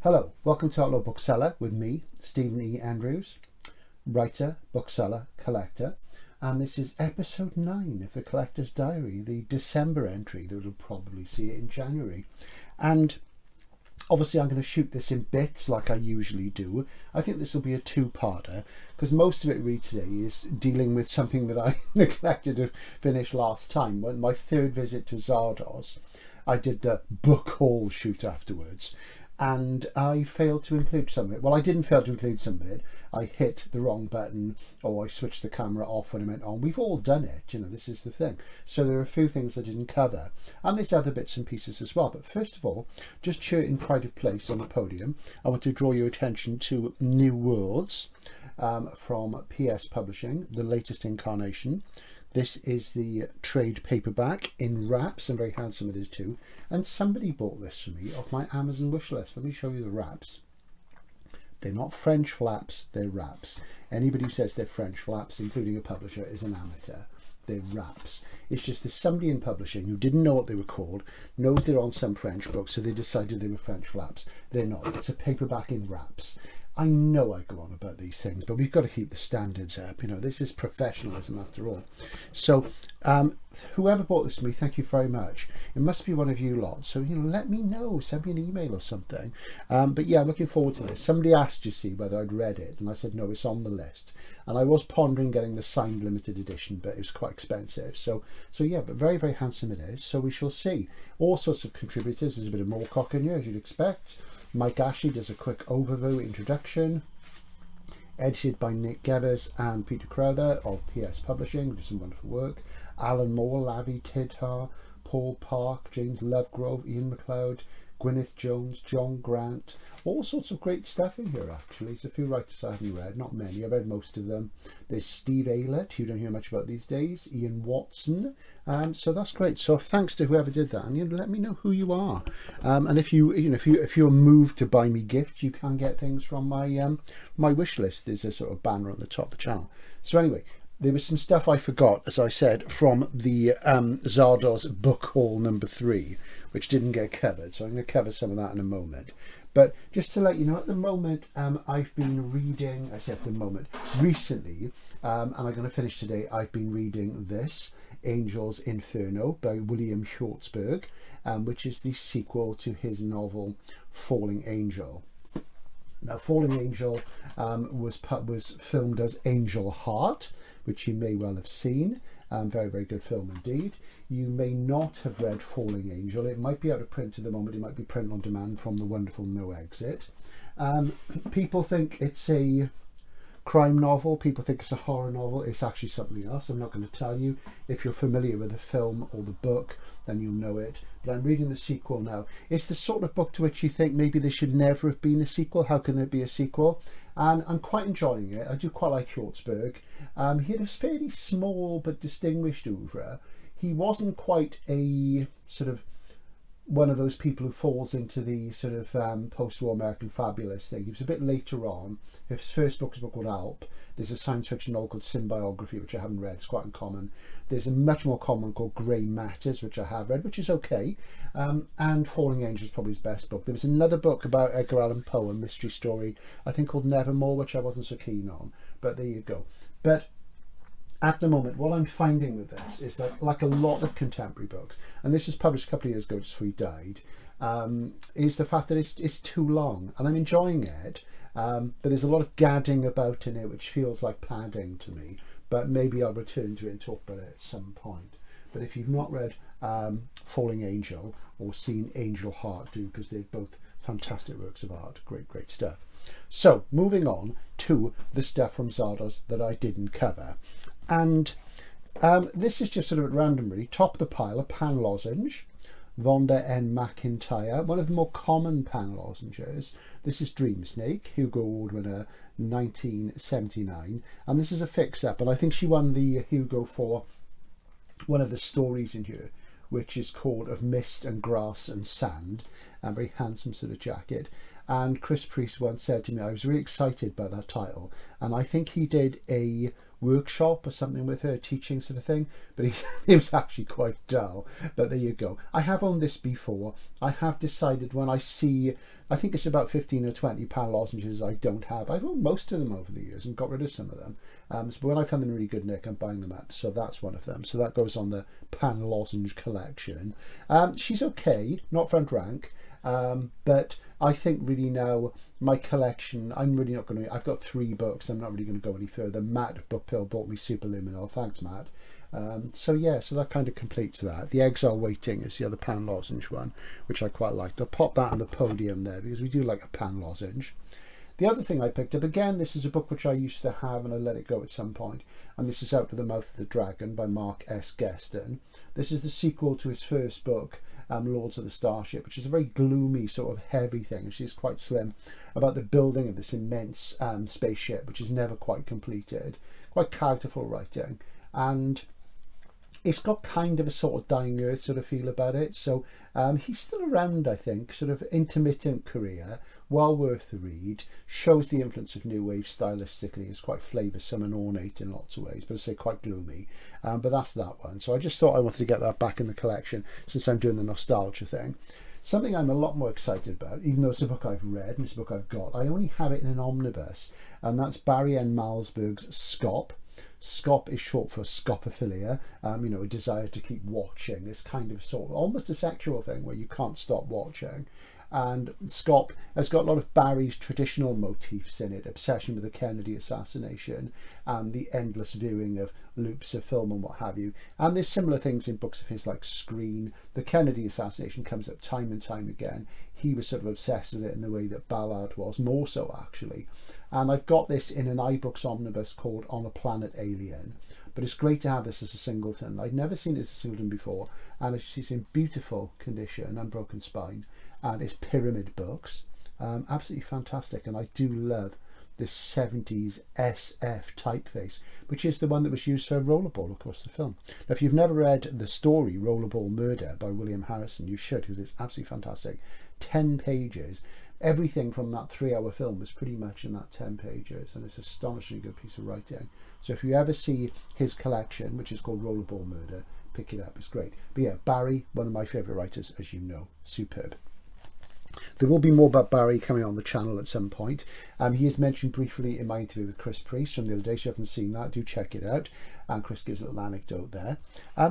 Hello, welcome to Outlaw Bookseller with me, Stephen E. Andrews, writer, bookseller, collector, and this is episode 9 of the Collector's Diary, the December entry that will probably see it in January. And obviously I'm going to shoot this in bits like I usually do. I think this will be a two-parter because most of it really today is dealing with something that I neglected to finish last time. When my third visit to Zardos, I did the book haul shoot afterwards. And I failed to include some of it. Well, I didn't fail to include some of it. I hit the wrong button or I switched the camera off when I went on. We've all done it, you know, this is the thing. So there are a few things I didn't cover. And there's other bits and pieces as well. But first of all, just here in pride of place on the podium, I want to draw your attention to New Worlds from PS Publishing, the latest incarnation. This is the trade paperback in wraps, and very handsome it is too. And somebody bought this for me off my Amazon wish list. Let me show you the wraps. They're not French flaps, they're wraps. Anybody who says they're French flaps, including a publisher, is an amateur. They're wraps. It's just there's somebody in publishing who didn't know what they were called, knows they're on some French book, so they decided they were French flaps. They're not. It's a paperback in wraps. I know I go on about these things, but we've got to keep the standards up. You know, this is professionalism after all. So whoever bought this to me, thank you very much. It must be one of you lot. So, you know, let me know. Send me an email or something. But yeah, I'm looking forward to this. Somebody asked, you see, whether I'd read it. And I said, no, it's on the list. And I was pondering getting the signed limited edition, but it was quite expensive. So yeah, but very, very handsome it is. So we shall see. All sorts of contributors. There's a bit of Moorcock in here, as you'd expect. Mike Ashley does a quick overview introduction, edited by Nick Gevers and Peter Crowther of PS Publishing, do some wonderful work. Alan Moore, Lavi Tidhar, Paul Park, James Lovegrove, Ian MacLeod, Gwyneth Jones, John Grant, all sorts of great stuff in here actually. There's a few writers I haven't read, not many, I've read most of them. There's Steve Aylett, who you don't hear much about these days, Ian Watson, so that's great. So thanks to whoever did that, and you know, let me know who you are. And if you're moved to buy me gifts, you can get things from my my wish list. There's a sort of banner on the top of the channel. So anyway, there was some stuff I forgot, as I said, from the Zardos book haul number 3, which didn't get covered. So I'm going to cover some of that in a moment. But just to let you know, at the moment, I've been reading, I say at the moment, recently, and I'm going to finish today, I've been reading this, Angel's Inferno by William Shortsburg, which is the sequel to his novel Falling Angel. Now, Falling Angel was filmed as Angel Heart, which you may well have seen. Very, very good film indeed. You may not have read Falling Angel. It might be out of print at the moment. It might be print on demand from the wonderful No Exit. People think it's a crime novel. People think it's a horror novel. It's actually something else. I'm not going to tell you. If you're familiar with the film or the book, then you'll know it. But I'm reading the sequel now. It's the sort of book to which you think maybe there should never have been a sequel. How can there be a sequel? And I'm quite enjoying it. I do quite like Shortsburg. He had a fairly small but distinguished oeuvre. He wasn't quite a sort of one of those people who falls into the sort of post-war American fabulous thing. He was a bit later on. His first book is a book called Alp. There's a science fiction novel called Symbiography, which I haven't read. It's quite uncommon. There's a much more common one called Grey Matters, which I have read, which is okay. And Falling Angel is probably his best book. There was another book about Edgar Allan Poe, a mystery story, I think called Nevermore, which I wasn't so keen on. But there you go. But at the moment, what I'm finding with this is that, like a lot of contemporary books, and this was published a couple of years ago just before he died, is the fact that it's too long. And I'm enjoying it, but there's a lot of gadding about in it, which feels like padding to me. But maybe I'll return to it and talk about it at some point. But if you've not read Falling Angel or seen Angel Heart, do, because they're both fantastic works of art. Great, great stuff. So, moving on to the stuff from Zardos that I didn't cover. And this is just sort of at random really. Top of the pile, a pan lozenge, Vonda N. McIntyre, one of the more common pan lozenges. This is Dream Snake, Hugo Award winner 1979. And this is a fix-up, and I think she won the Hugo for one of the stories in here, which is called Of Mist and Grass and Sand. A very handsome sort of jacket. And Chris Priest once said to me, I was really excited by that title. And I think he did a workshop or something with her, teaching sort of thing, but it was actually quite dull. But there you go. I have owned this before. I have decided when I see, I think it's about 15 or 20 pan lozenges I don't have. I've owned most of them over the years and got rid of some of them. But when I found them in really good nick, I'm buying them up. So that's one of them. So that goes on the pan lozenge collection. She's okay, not front rank. But I think really now my collection, I'm really not going to, I've got 3 books, I'm not really going to go any further. Matt Bookpill bought me Superliminal, thanks Matt. So yeah, so that kind of completes that. The Exile Waiting is the other pan lozenge one, which I quite liked. I'll pop that on the podium there because we do like a pan lozenge. The other thing I picked up, again, this is a book which I used to have and I let it go at some point, and this is Out of the Mouth of the Dragon by Mark S. Gueston. This is the sequel to his first book, Lords of the Starship, which is a very gloomy sort of heavy thing, and she's quite slim, about the building of this immense spaceship which is never quite completed. Quite characterful writing, and it's got kind of a sort of Dying Earth sort of feel about it. So he's still around, I think, sort of intermittent career, well worth the read, shows the influence of New Wave stylistically, is quite flavoursome and ornate in lots of ways, but I say quite gloomy. But that's that one. So I just thought I wanted to get that back in the collection since I'm doing the nostalgia thing. Something I'm a lot more excited about, even though it's a book I've read and it's a book I've got, I only have it in an omnibus, and that's Barry N. Malzberg's Scop. Scop is short for scopophilia, you know, a desire to keep watching, this kind of sort of almost a sexual thing where you can't stop watching. And Scop has got a lot of Barry's traditional motifs in it, obsession with the Kennedy assassination and the endless viewing of loops of film and what have you. And there's similar things in books of his like Screen. The Kennedy assassination comes up time and time again. He was sort of obsessed with it in the way that Ballard was, more so actually. And I've got this in an iBooks omnibus called On a Planet Alien. But it's great to have this as a singleton. I'd never seen it as a singleton before, and it's in beautiful condition, unbroken spine. And it's Pyramid Books, absolutely fantastic. And I do love this 70s SF typeface, which is the one that was used for Rollerball, of course, the film. Now, if you've never read the story Rollerball Murder by William Harrison, you should, because it's absolutely fantastic. 10 pages. Everything from that 3-hour film was pretty much in that 10 pages, and it's an astonishingly good piece of writing. So if you ever see his collection, which is called Rollerball Murder, pick it up, it's great. But yeah, Barry, one of my favourite writers, as you know, superb. There will be more about Barry coming on the channel at some point. He is mentioned briefly in my interview with Chris Priest from the other day, so if you haven't seen that, do check it out. And Chris gives a little anecdote there.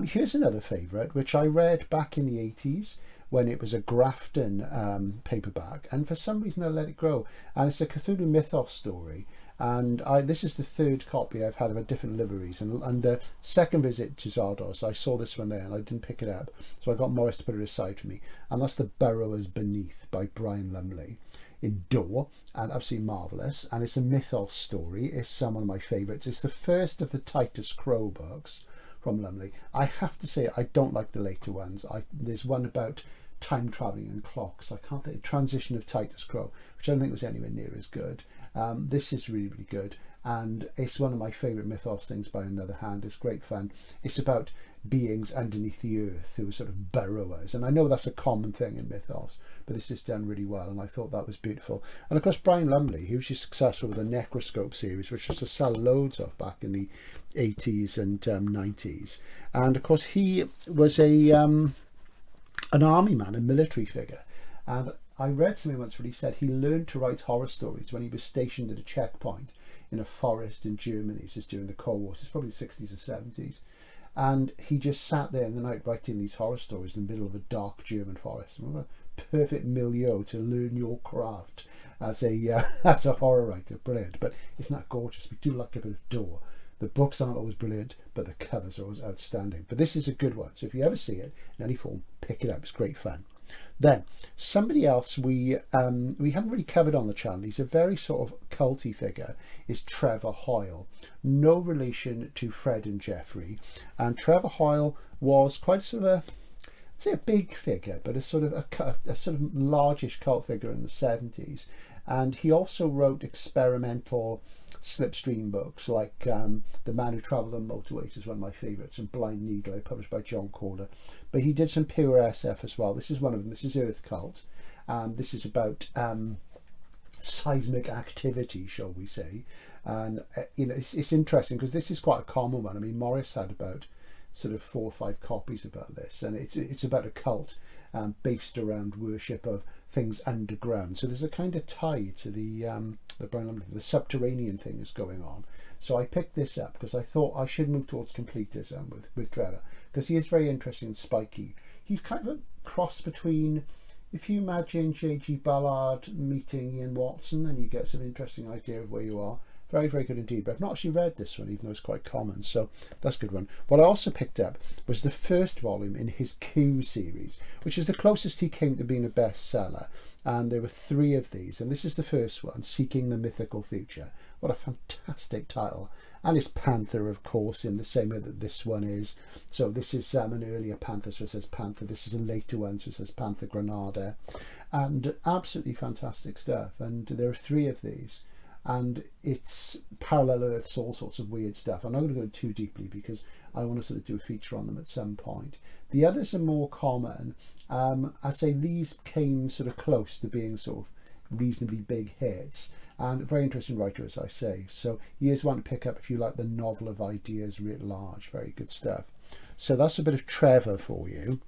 Here's another favourite, which I read back in the 80s when it was a Grafton paperback, and for some reason I let it grow. And it's a Cthulhu Mythos story. And this is the 3rd copy I've had of a different liveries, and the second visit to Zardos I saw this one there and I didn't pick it up, so I got Morris to put it aside for me, and that's The Burrowers Beneath by Brian Lumley in Door, and absolutely marvellous. And it's a mythos story. It's one of my favourites. It's the first of the Titus Crow books from Lumley. I have to say I don't like the later ones. There's one about time travelling and clocks. I can't think, Transition of Titus Crow, which I don't think was anywhere near as good. This is really, really good, and it's one of my favourite mythos things by another hand. It's great fun. It's about beings underneath the earth who are sort of burrowers, and I know that's a common thing in mythos, but this is done really well, and I thought that was beautiful. And of course Brian Lumley, he was just successful with the Necroscope series, which used to sell loads of back in the 80s and 90s, and of course he was an army man, a military figure, and I read something once where he said he learned to write horror stories when he was stationed at a checkpoint in a forest in Germany, just during the Cold War. It's probably the 60s or 70s. And he just sat there in the night writing these horror stories in the middle of a dark German forest. What a perfect milieu to learn your craft as a horror writer. Brilliant. But isn't that gorgeous? We do like a bit of Door. The books aren't always brilliant, but the covers are always outstanding. But this is a good one. So if you ever see it in any form, pick it up. It's great fun. Then somebody else we haven't really covered on the channel, he's a very sort of culty figure, is Trevor Hoyle. No relation to Fred and Jeffrey, and Trevor Hoyle was quite sort of I'd say a big figure, but a sort of largish cult figure in the 70s. And he also wrote experimental slipstream books like The Man Who Travelled on Motorways is one of my favourites, and Blind Needle, published by John Calder. But he did some pure SF as well. This is one of them. This is Earth Cult. This is about seismic activity, shall we say. And it's interesting because this is quite a common one. I mean, Morris had about sort of 4 or 5 copies about this, and it's about a cult based around worship of things underground. So there's a kind of tie to the subterranean things going on. So I picked this up because I thought I should move towards completism with Trevor, because he is very interesting and spiky. He's kind of a cross between, if you imagine J.G. Ballard meeting Ian Watson, then you get some interesting idea of where you are. Very, very good indeed. But I've not actually read this one, even though it's quite common. So that's a good one. What I also picked up was the first volume in his Q series, which is the closest he came to being a bestseller. And there were 3 of these. And this is the first one, Seeking the Mythical Future. What a fantastic title. And it's Panther, of course, in the same way that this one is. So this is an earlier Panther, so it says Panther. This is a later one, so it says Panther Granada. And absolutely fantastic stuff. And there are 3 of these. And it's parallel earths, all sorts of weird stuff. I'm not going to go too deeply because I want to sort of do a feature on them at some point. The others are more common. I'd say these came sort of close to being sort of reasonably big hits, and a very interesting writer, as I say. So he is one to pick up if you like the novel of ideas writ large. Very good stuff. So that's a bit of Trevor for you.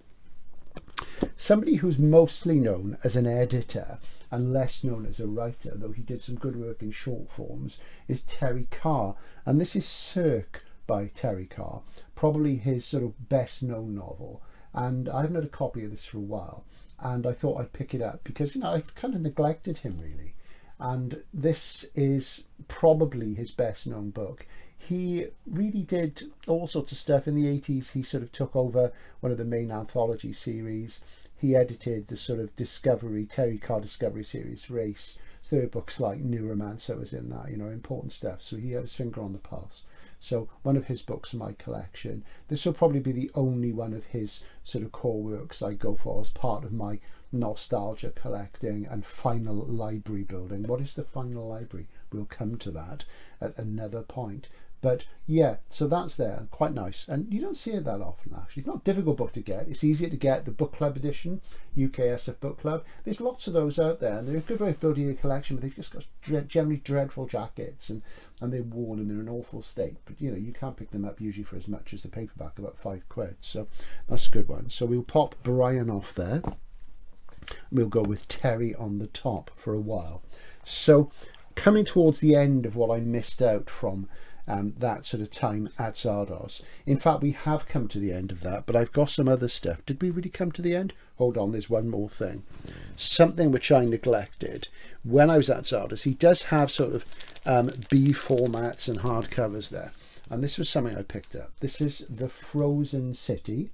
Somebody who's mostly known as an editor and less known as a writer, though he did some good work in short forms, is Terry Carr. And this is Cirque by Terry Carr, probably his sort of best known novel. And I haven't had a copy of this for a while, and I thought I'd pick it up because, I've kind of neglected him really. And this is probably his best known book. He really did all sorts of stuff. In the 80s, he sort of took over one of the main anthology series. He edited the sort of Terry Carr Discovery series, Race. 3rd books like Neuromancer was in that, important stuff. So he had his finger on the pulse. So one of his books in my collection. This will probably be the only one of his sort of core works I go for as part of my nostalgia collecting and final library building. What is the final library? We'll come to that at another point. But yeah, so that's there, quite nice. And you don't see it that often, actually. It's not a difficult book to get. It's easier to get the book club edition, UKSF Book Club. There's lots of those out there, and they're a good way of building your collection, but they've just got generally dreadful jackets, and they're worn and they're in awful state. But, you can't pick them up usually for as much as the paperback, about £5. So that's a good one. So we'll pop Brian off there. We'll go with Terry on the top for a while. So coming towards the end of what I missed out from that sort of time at Zardos. In fact, we have come to the end of that, but I've got some other stuff. Did we really come to the end? Hold on, there's one more thing. Something which I neglected when I was at Zardos. He does have sort of B formats and hardcovers there. And this was something I picked up. This is The Frozen City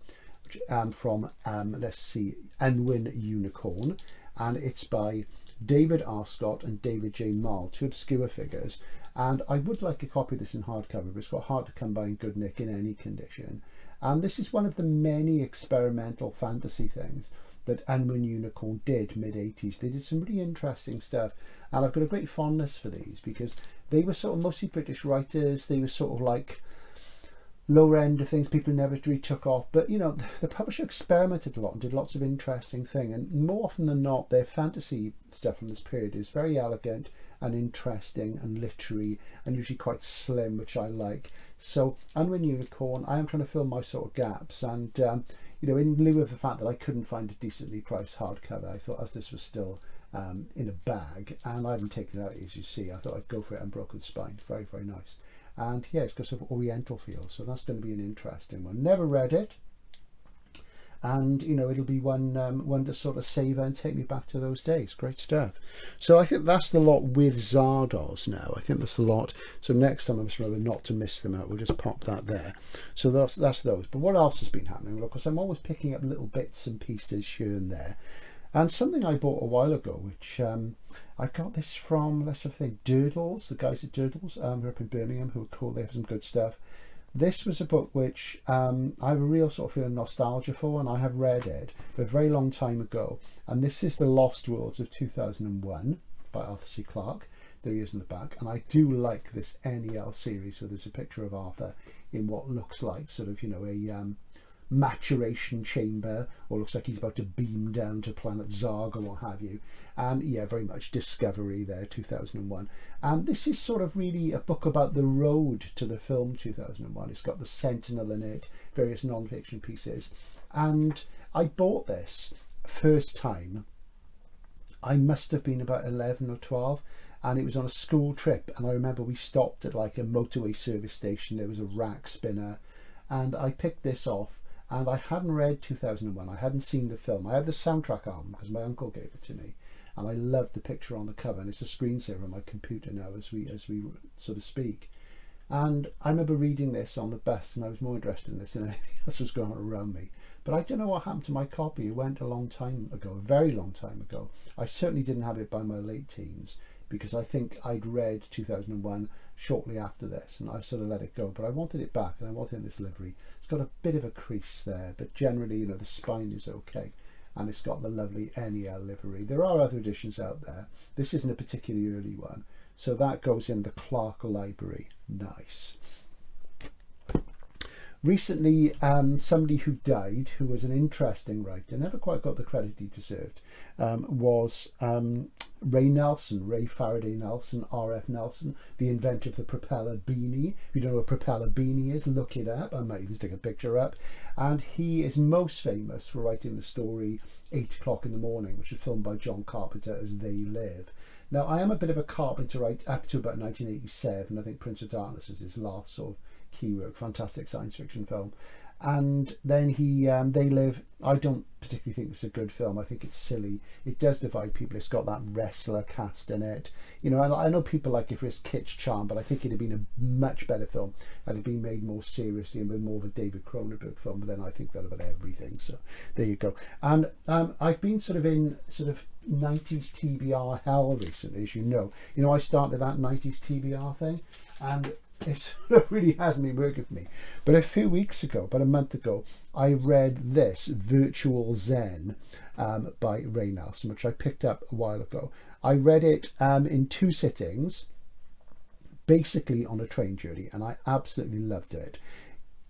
from, let's see, Unwin Unicorn. And it's by David R. Scott and David J. Marl, 2 obscure figures. And I would like a copy of this in hardcover, but it's got hard to come by in good nick in any condition. And this is one of the many experimental fantasy things that Unwin Unicorn did mid-80s. They did some really interesting stuff. And I've got a great fondness for these because they were sort of mostly British writers. They were sort of like lower end of things people never really took off, but the publisher experimented a lot and did lots of interesting things, and more often than not their fantasy stuff from this period is very elegant and interesting and literary and usually quite slim, which I like. So Unwin Unicorn, I am trying to fill my sort of gaps, and in lieu of the fact that I couldn't find a decently priced hardcover, I thought, as this was still in a bag and I haven't taken it out, as you see, I thought I'd go for it. Unbroken Spine, very, very nice. And yeah, it's got sort of oriental feel, so that's going to be an interesting one. Never read it, and it'll be one to sort of savour and take me back to those days. Great stuff. So I think that's the lot with Zardos now. I think that's the lot. So next time I'm just remember not to miss them out. We'll just pop that there. So that's those. But what else has been happening? Well, of course, I'm always picking up little bits and pieces here and there. And something I bought a while ago, which I got this from, let's think, Zardos, the guys at Zardos, who are up in Birmingham, who are cool. They have some good stuff. This was a book which I have a real sort of feeling nostalgia for, and I have read it a very long time ago. And this is The Lost Worlds of 2001 by Arthur C. Clarke. There he is in the back. And I do like this NEL series where there's a picture of Arthur in what looks like sort of, a maturation chamber, or looks like he's about to beam down to planet Zarg or what have you. And yeah, very much Discovery there, 2001. And this is sort of really a book about the road to the film 2001. It's got the Sentinel in it, various non-fiction pieces. And I bought this first time, I must have been about 11 or 12, and it was on a school trip, and I remember we stopped at like a motorway service station. There was a rack spinner, and I picked this off, and I hadn't read 2001, I hadn't seen the film. I had the soundtrack album because my uncle gave it to me, and I loved the picture on the cover, and it's a screensaver on my computer now as we sort of speak. And I remember reading this on the bus, and I was more interested in this than anything else was going on around me. But I don't know what happened to my copy. It went a long time ago, a very long time ago. I certainly didn't have it by my late teens, because I think I'd read 2001 shortly after this, and I sort of let it go. But I wanted it back, and I wanted it in this livery. It's got a bit of a crease there, but generally, the spine is okay. And it's got the lovely NEL livery. There are other editions out there. This isn't a particularly early one. So that goes in the Clarke library. Nice. Recently, somebody who died, who was an interesting writer, never quite got the credit he deserved, was Ray Faraday Nelson, R.F. Nelson, the inventor of the propeller beanie. If you don't know what a propeller beanie is, look it up. I might even stick a picture up. And he is most famous for writing the story 8 o'clock in the morning, which was filmed by John Carpenter as They Live. Now, I am a bit of a Carpenter right up to about 1987. I think Prince of Darkness is his last sort of key work, fantastic science fiction film. And then They Live, I don't particularly think it's a good film. I think it's silly. It does divide people. It's got that wrestler cast in it. I know people like it for its kitsch charm, but I think it'd have been a much better film had it been made more seriously and with more of a David Cronenberg film. But then I think that about everything. So there you go. And I've been in 90s TBR hell recently, as you know. I started that 90s TBR thing, and it sort of really hasn't been working for me. But a few weeks ago, about a month ago, I read this Virtual Zen by Ray Nelson, which I picked up a while ago. I read it in 2 sittings, basically on a train journey, and I absolutely loved it.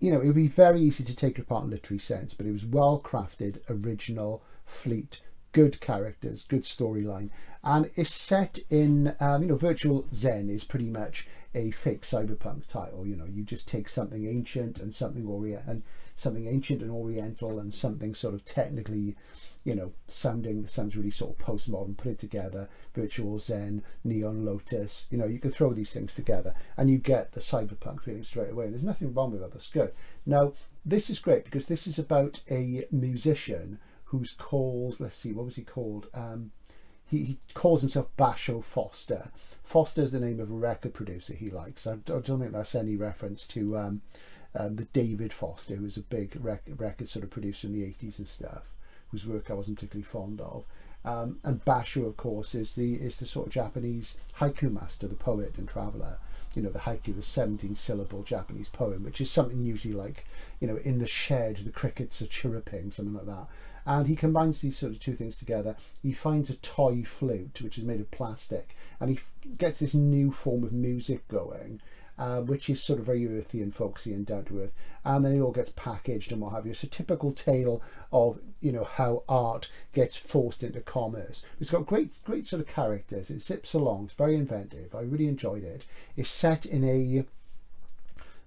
It would be very easy to take it apart in literary sense, but it was well crafted, original, fleet, good characters, good storyline, and it's set in Virtual Zen is pretty much a fake cyberpunk title. You just take something ancient and something ancient and oriental and something sort of technically sounds really sort of postmodern, put it together. Virtual Zen, Neon Lotus, you can throw these things together and you get the cyberpunk feeling straight away. There's nothing wrong with that. That's good. Now, this is great because this is about a musician who's called, let's see, what was he called? He calls himself Basho Foster. Foster is the name of a record producer he likes. I don't think that's any reference to the David Foster, who was a big record sort of producer in the 80s and stuff, whose work I wasn't particularly fond of. And Basho, of course, is the sort of Japanese haiku master, the poet and traveller. The haiku, the 17-syllable Japanese poem, which is something usually like, in the shed, the crickets are chirruping, something like that. And he combines these sort of 2 things together. He finds a toy flute, which is made of plastic, and he gets this new form of music going, which is sort of very earthy and folksy and down to earth. And then it all gets packaged and what have you. It's a typical tale of, how art gets forced into commerce. It's got great sort of characters. It zips along. It's very inventive. I really enjoyed it. It's set in a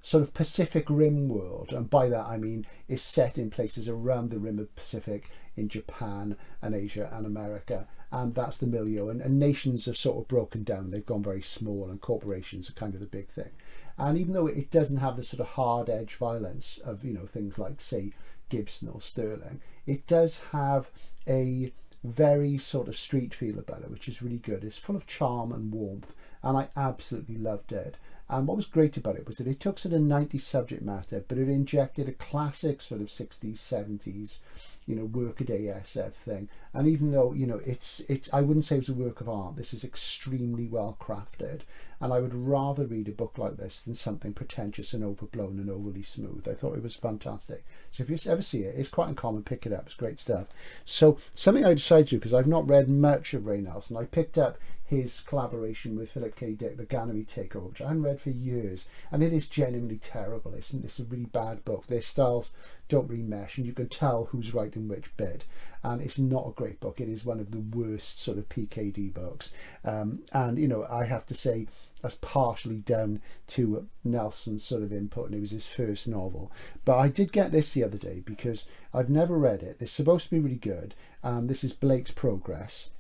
sort of Pacific Rim world, and by that I mean it's set in places around the rim of Pacific, in Japan and Asia and America, and that's the milieu, and nations have sort of broken down. They've gone very small, and corporations are kind of the big thing. And even though it doesn't have the sort of hard edge violence of things like, say, Gibson or Sterling, it does have a very sort of street feel about it, which is really good. It's full of charm and warmth, and I absolutely loved it. And what was great about it was that it took sort of 90s subject matter, but it injected a classic sort of 60s, 70s, workaday SF thing. And even though, it's I wouldn't say it was a work of art, this is extremely well crafted. And I would rather read a book like this than something pretentious and overblown and overly smooth. I thought it was fantastic. So if you ever see it, it's quite uncommon, pick it up. It's great stuff. So something I decided to do, because I've not read much of Ray Nelson, I picked up his collaboration with Philip K. Dick, The Ganymede Takeover, which I hadn't read for years, and it is genuinely terrible. It's a really bad book. Their styles don't really mesh, and you can tell who's writing which bit, and it's not a great book. It is one of the worst sort of PKD books, and you know, I have to say that's partially down to Nelson's sort of input, and it was his first novel. But I did get this the other day because I've never read it. It's supposed to be really good. This is Blake's Progress,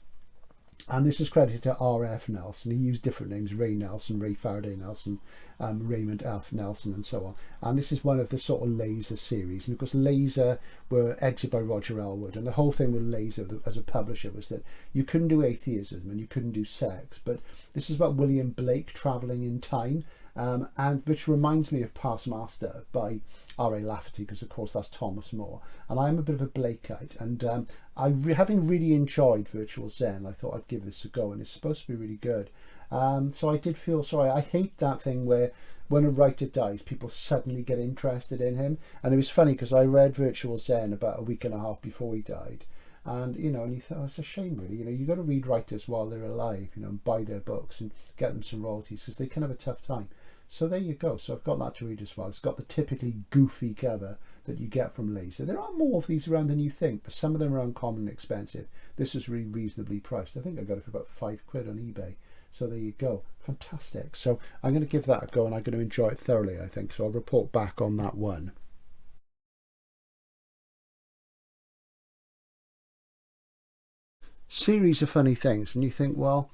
and this is credited to R.F. Nelson. He used different names: Ray Nelson, Ray Faraday Nelson, Raymond F. Nelson, and so on. And this is one of the sort of Laser series. And of course, Laser were edited by Roger Elwood, and the whole thing with Laser as a publisher was that you couldn't do atheism and you couldn't do sex. But this is about William Blake travelling in time, and which reminds me of Past Master by R.A. Lafferty, because of course that's Thomas More, and I'm a bit of a Blakeite, and having really enjoyed Virtual Zen, I thought I'd give this a go, and it's supposed to be really good. So I did feel sorry. I hate that thing where when a writer dies, people suddenly get interested in him, and it was funny because I read Virtual Zen about a week and a half before he died, and you know, and you thought, oh, it's a shame really, you know, you got to read writers while they're alive, you know, and buy their books and get them some royalties, because they can have a tough time. So there you go. So I've got that to read as well. It's got the typically goofy cover that you get from Laser. There are more of these around than you think, but some of them are uncommon and expensive. This was really reasonably priced. I think I got it for about £5 on eBay. So there you go. Fantastic. So I'm going to give that a go, and I'm going to enjoy it thoroughly, I think. So I'll report back on that one. Series of funny things, and you think, well,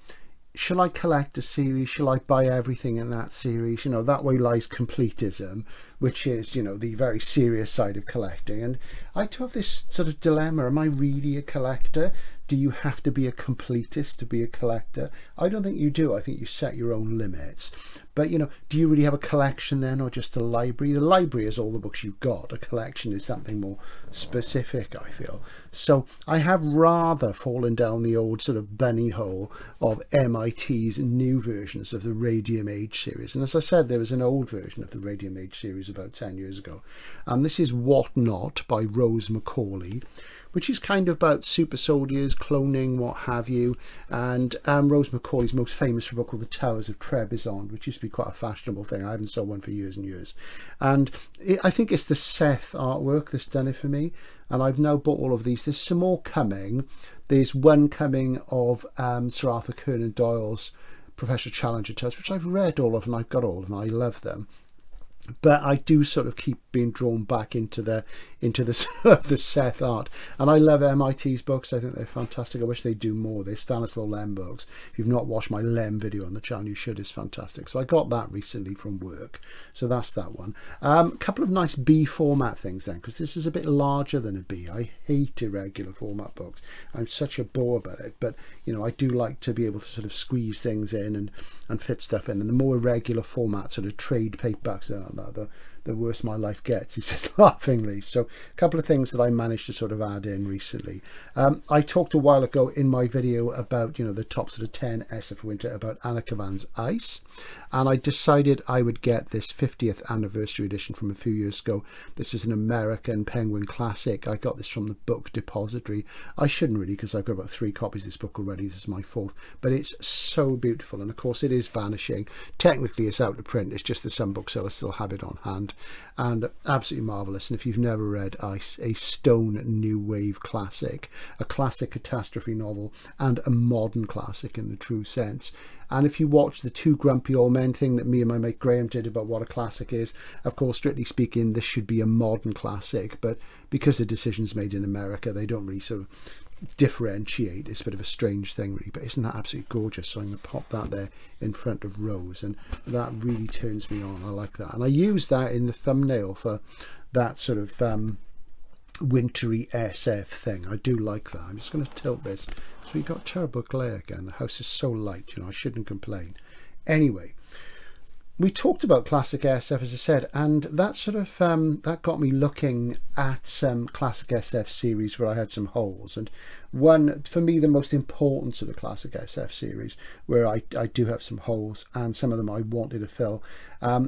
shall I collect a series? Shall I buy everything in that series? You know, that way lies completism, which is, you know, the very serious side of collecting. And I do have this sort of dilemma. Am I really a collector? Do you have to be a completist to be a collector? I don't think you do. I think you set your own limits. But, you know, do you really have a collection then, or just a library? The library is all the books you've got. A collection is something more specific, I feel. So I have rather fallen down the old sort of bunny hole of MIT's new versions of the Radium Age series. And as I said, there was an old version of the Radium Age series about 10 years ago. And this is What Not by Rose Macaulay, which is kind of about super soldiers, cloning, what have you. And Rose Macaulay's most famous for a book called The Towers of Trebizond, which used to be quite a fashionable thing. I haven't sold one for years and years. And I think it's the Seth artwork that's done it for me. And I've now bought all of these. There's some more coming. There's one coming of Sir Arthur Conan Doyle's Professor Challenger Tales, which I've read all of, and I've got all of them. I love them. But I do sort of keep being drawn back into the the Seth art, and I love MIT's books. I think they're fantastic. I wish they'd do more. They're Stanislaw Lem books. If you've not watched my Lem video on the channel, you should. It's fantastic. So I got that recently from work. So that's that one. A couple of nice B format things then, because this is a bit larger than a B. I hate irregular format books. I'm such a bore about it. But you know, I do like to be able to sort of squeeze things in and fit stuff in. And the more irregular format, sort of trade paperbacks, the worse my life gets, he said laughingly. So a couple of things that I managed to sort of add in recently. I talked a while ago in my video about, you know, the top sort of 10 SF for winter about Anna Kavan's Ice, and I decided I would get this 50th anniversary edition from a few years ago. This is an American Penguin classic. I got this from the Book Depository. I shouldn't really, because I've got about 3 copies of this book already. This is my 4th, but it's so beautiful, and of course it is vanishing. Technically it's out of print, it's just that some booksellers still have it on hand, and absolutely marvellous. And if you've never read Ice, a stone new wave classic, a classic catastrophe novel and a modern classic in the true sense. And if you watch the Two Grumpy Old Men thing that me and my mate Graham did about what a classic is, of course, strictly speaking, this should be a modern classic, but because the decision's made in America, they don't really sort of differentiate. It's a bit of a strange thing really, but isn't that absolutely gorgeous? So I'm going to pop that there in front of Rose, and that really turns me on. I like that, and I use that in the thumbnail for that sort of wintry SF thing. I do like that. I'm just going to tilt this. So we got terrible glare again. The house is so light, you know, I shouldn't complain. Anyway, we talked about classic SF, as I said, and that sort of that got me looking at some classic SF series where I had some holes. And one, for me, the most important to the classic SF series, where I do have some holes, and some of them I wanted to fill,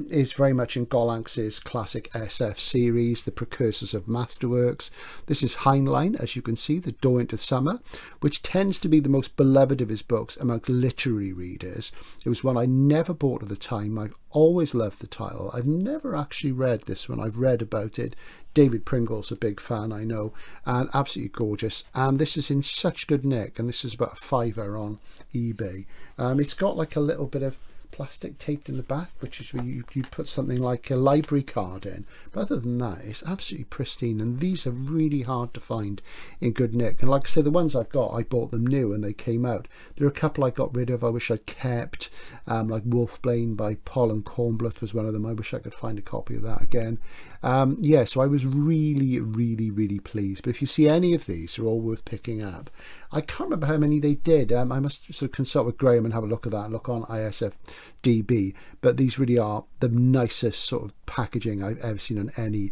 is very much in Gollancz's classic SF series, the precursors of Masterworks. This is Heinlein, as you can see, The Door into Summer, which tends to be the most beloved of his books amongst literary readers. It was one I never bought at the time. I've always loved the title. I've never actually read this one. I've read about it. David Pringle's a big fan, I know, and absolutely gorgeous. And this is in such good nick, and this is about a £5 on eBay. It's got like a little bit of plastic taped in the back, which is where you put something like a library card in, but other than that, it's absolutely pristine, and these are really hard to find in good nick. And like I say, the ones I've got, I bought them new and they came out. There are a couple I got rid of, I wish I'd kept, like Wolfbane by Paul and Kornbluth was one of them. I wish I could find a copy of that again. Yeah, so I was really pleased. But if you see any of these, they're all worth picking up. I can't remember how many they did. I must sort of consult with Graham and have a look at that and look on ISFDB. But these really are the nicest sort of packaging I've ever seen on any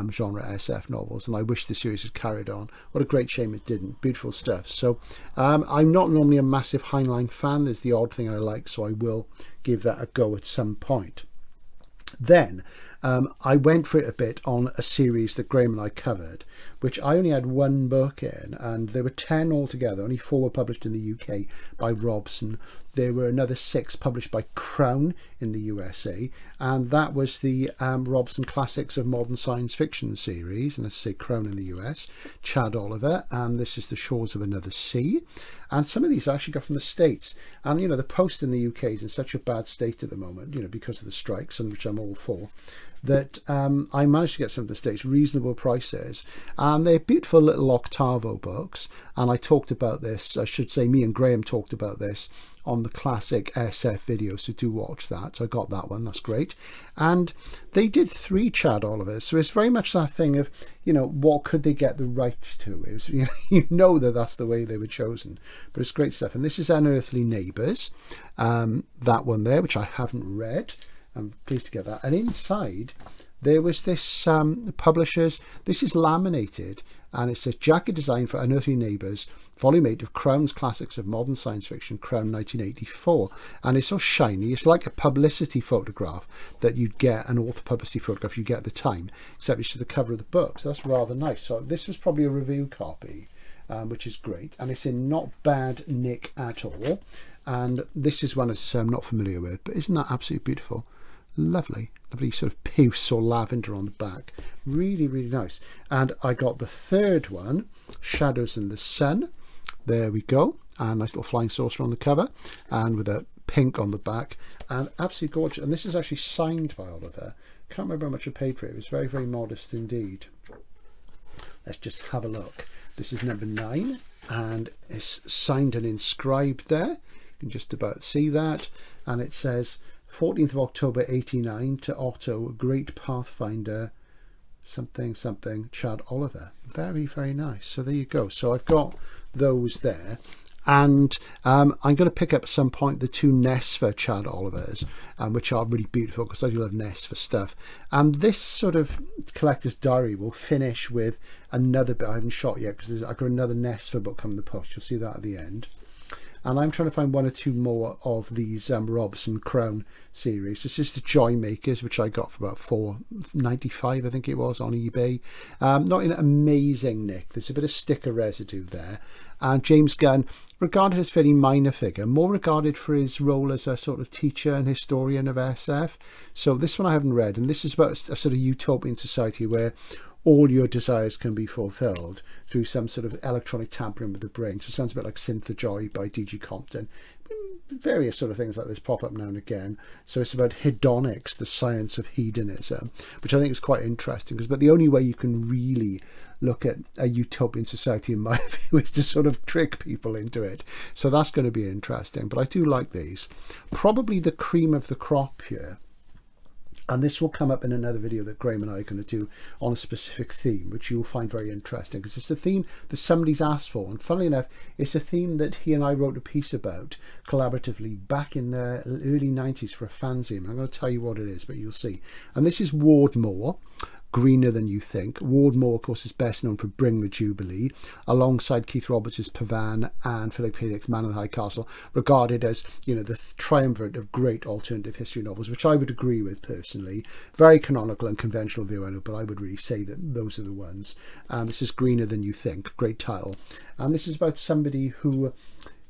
genre SF novels, and I wish the series had carried on. What a great shame it didn't. Beautiful stuff. So I'm not normally a massive Heinlein fan. There's the odd thing I like, so I will give that a go at some point. Then I went for it a bit on a series that Graham and I covered, which I only had one book in, and there were 10 altogether. Only 4 were published in the UK by Robson. There were another 6 published by Crown in the USA, and that was the Robson Classics of Modern Science Fiction series, and let's say Crown in the US, Chad Oliver, and this is The Shores of Another Sea. And some of these I actually got from the States, and you know, the post in the UK is in such a bad state at the moment, you know, because of the strikes, and which I'm all for, that I managed to get some of the States reasonable prices, and they're beautiful little octavo books. And I talked about this, I should say me and Graham talked about this on the classic SF video, so do watch that. So I got that one, that's great. And they did 3 Chad Olivers, so it's very much that thing of, you know, what could they get the rights to? It was, you know that that's the way they were chosen, but it's great stuff. And this is Unearthly Neighbours, that one there, which I haven't read. I'm pleased to get that. And inside there was this publishers, this is laminated, and it says jacket design for Unearthly Neighbours, volume 8 of Crown's Classics of Modern Science Fiction, Crown 1984. And it's so shiny, it's like a publicity photograph that you'd get, an author publicity photograph you get at the time, except it's to the cover of the book. So that's rather nice. So this was probably a review copy, which is great, and it's in not bad nick at all. And this is one, as I say, I'm not familiar with, but isn't that absolutely beautiful? Lovely sort of puce or lavender on the back, really nice. And I got the third one, Shadows in the Sun, there we go, and nice little flying saucer on the cover, and with a pink on the back, and absolutely gorgeous. And this is actually signed by Oliver. Can't remember how much I paid for it. It was very modest indeed. Let's just have a look. This is number 9, and it's signed and inscribed there. You can just about see that, and it says 14th of October 89 to Otto, Great Pathfinder, something, Chad Oliver. Very nice. So there you go. So I've got those there. And I'm going to pick up at some point the 2 NESFA Chad Olivers, which are really beautiful because I do love NESFA stuff. And this sort of collector's diary will finish with another bit I haven't shot yet, because I've got another NESFA book coming in the post. You'll see that at the end. And I'm trying to find 1 or 2 more of these Robson Crown series. This is the Joy Makers, which I got for about $4.95, I think it was, on eBay. Not in amazing nick. There's a bit of sticker residue there. And James Gunn, regarded as a fairly minor figure, more regarded for his role as a sort of teacher and historian of SF. So this one I haven't read, and this is about a sort of utopian society where all your desires can be fulfilled through some sort of electronic tampering with the brain. So it sounds a bit like Synth the Joy by D.G. Compton. Various sort of things like this pop up now and again. So it's about hedonics, the science of hedonism, which I think is quite interesting, because but the only way you can really look at a utopian society in my view is to sort of trick people into it. So that's going to be interesting. But I do like these. Probably the cream of the crop here, and this will come up in another video that Graham and I are going to do on a specific theme, which you'll find very interesting, because it's a theme that somebody's asked for. And funnily enough, it's a theme that he and I wrote a piece about collaboratively back in the early 90s for a fanzine. I'm going to tell you what it is, but you'll see. And this is Ward Moore, Greener Than You Think. Wardmore, of course, is best known for Bring the Jubilee, alongside Keith Roberts' Pavan and Philip K. Dick's Man in the High Castle, regarded as, you know, the triumvirate of great alternative history novels, which I would agree with personally. Very canonical and conventional view, I know, but I would really say that those are the ones. This is Greener Than You Think, great title. And this is about somebody who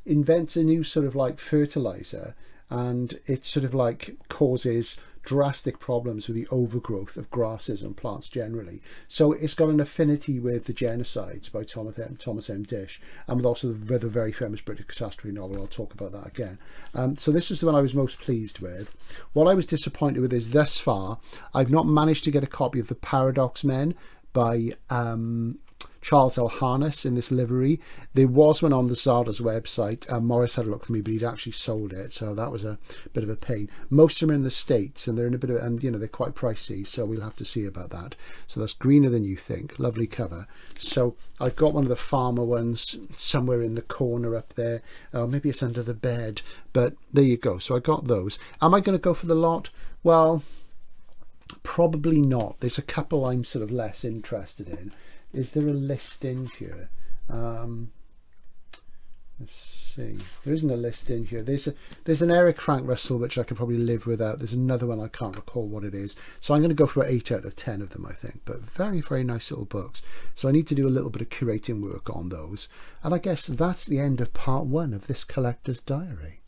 invents a new sort of like fertilizer, and it sort of like causes drastic problems with the overgrowth of grasses and plants generally. So it's got an affinity with The Genocides by Thomas M. Dish, and with also the very famous British catastrophe novel. I'll talk about that again. So this is the one I was most pleased with. What I was disappointed with is, thus far, I've not managed to get a copy of The Paradox Men by Charles L. Harness in this livery. There was one on the Zardos website. Morris had a look for me, but he'd actually sold it, so that was a bit of a pain. Most of them are in the States, and they're in a bit of, and you know, they're quite pricey, so we'll have to see about that. So that's Greener Than You Think, lovely cover. So I've got one of the farmer ones somewhere in the corner up there. Maybe it's under the bed, but there you go. So I got those. Am I going to go for the lot? Well, probably not. There's a couple I'm sort of less interested in. Is there a list in here? Let's see. There isn't a list in here. There's an Eric Frank Russell, which I could probably live without. There's another one, I can't recall what it is. So I'm going to go for 8 out of 10 of them, I think. But very, very nice little books. So I need to do a little bit of curating work on those. And I guess that's the end of part 1 of this collector's diary.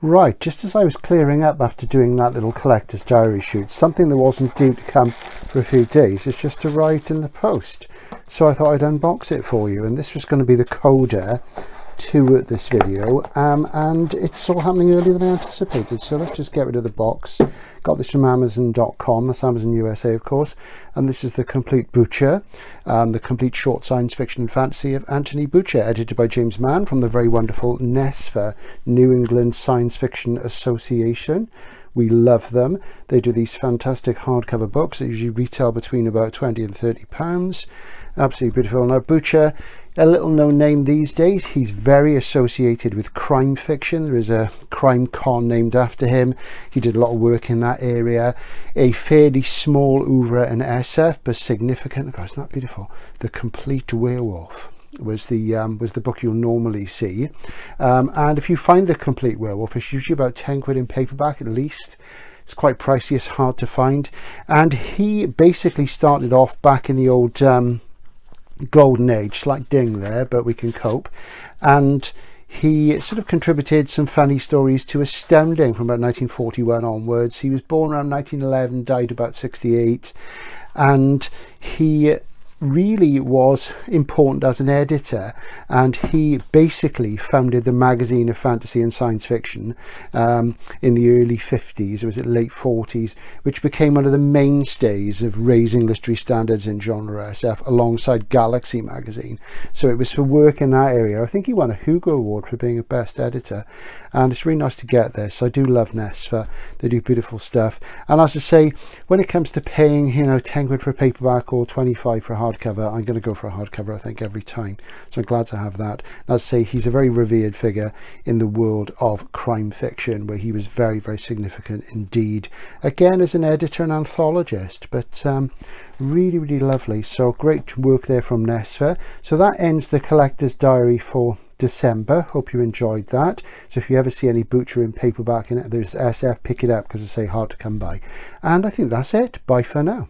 Right, just as I was clearing up after doing that little collector's diary shoot, something that wasn't due to come for a few days has just arrived in the post. So I thought I'd unbox it for you, and this was going to be the coda to this video, and it's all happening earlier than I anticipated. So let's just get rid of the box. Got this from Amazon.com, that's Amazon USA of course, and this is The Complete Butcher, the complete short science fiction and fantasy of Anthony Butcher, edited by James Mann from the very wonderful NESFA, New England Science Fiction Association. We love them. They do these fantastic hardcover books that usually retail between about £20 and £30. Absolutely beautiful. Now Butcher, a little known name these days. He's very associated with crime fiction. There is a crime con named after him. He did a lot of work in that area. A fairly small oeuvre in SF, but significant. Oh, isn't that beautiful? The Complete Werewolf was the book you'll normally see. And if you find The Complete Werewolf, it's usually about 10 quid in paperback at least. It's quite pricey, it's hard to find. And he basically started off back in the old golden age, slight ding there, but we can cope. And he sort of contributed some funny stories to Astounding from about 1941 onwards. He was born around 1911, died about 68, and he really was important as an editor, and he basically founded the magazine of fantasy and science fiction in the early 50s, or was it late 40s, which became one of the mainstays of raising literary standards in genre SF alongside Galaxy magazine. So it was for work in that area. I think he won a Hugo Award for being a best editor, and it's really nice to get this. So I do love NESFA. They do beautiful stuff. And as I say, when it comes to paying, you know, 10 quid for a paperback or 25 for a hardcover, I'm going to go for a hardcover, I think, every time. So I'm glad to have that. And as I say, he's a very revered figure in the world of crime fiction, where he was very, very significant indeed. Again, as an editor and anthologist, but really, really lovely. So great work there from NESFA. So that ends the collector's diary for December. Hope you enjoyed that. So if you ever see any Butcher in paperback in it, there's SF, pick it up, because I say hard to come by. And I think that's it. Bye for now.